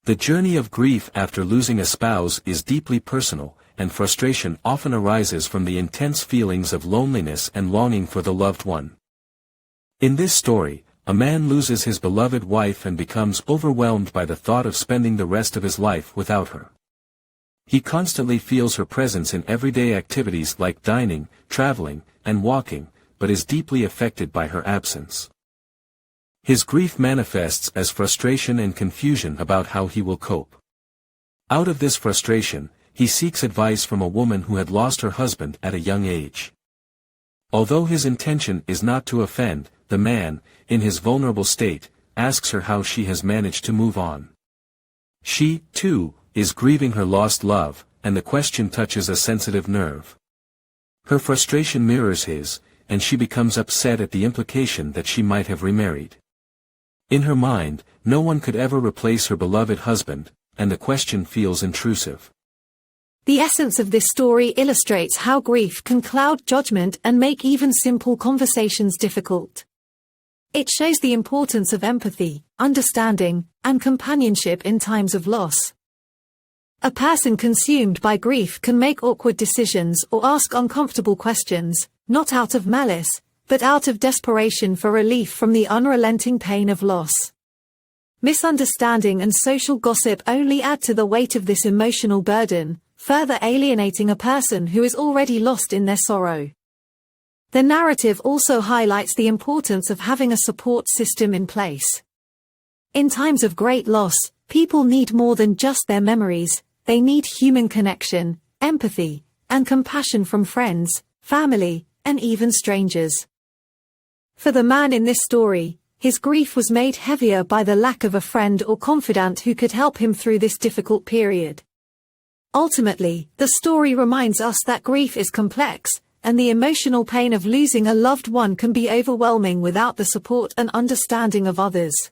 The journey of grief after losing a spouse is deeply personal, and frustration often arises from the intense feelings of loneliness and longing for the loved one. In this story, a man loses his beloved wife and becomes overwhelmed by the thought of spending the rest of his life without her. He constantly feels her presence in everyday activities like dining, traveling, and walking, but is deeply affected by her absence. His grief manifests as frustration and confusion about how he will cope. Out of this frustration, he seeks advice from a woman who had lost her husband at a young age. Although his intention is not to offend, the man, in his vulnerable state, asks her how she has managed to move on. She, too, is grieving her lost love, and the question touches a sensitive nerve. Her frustration mirrors his, and she becomes upset at the implication that she might have remarried. In her mind, no one could ever replace her beloved husband, and the question feels intrusive. The essence of this story illustrates how grief can cloud judgment and make even simple conversations difficult. It shows the importance of empathy, understanding, and companionship in times of loss. A person consumed by grief can make awkward decisions or ask uncomfortable questions, not out of malice, but out of desperation for relief from the unrelenting pain of loss. Misunderstanding and social gossip only add to the weight of this emotional burden, further alienating a person who is already lost in their sorrow. The narrative also highlights the importance of having a support system in place. In times of great loss, people need more than just their memories. They need human connection, empathy, and compassion from friends, family, and even strangers. For the man in this story, his grief was made heavier by the lack of a friend or confidant who could help him through this difficult period. Ultimately, the story reminds us that grief is complex, and the emotional pain of losing a loved one can be overwhelming without the support and understanding of others.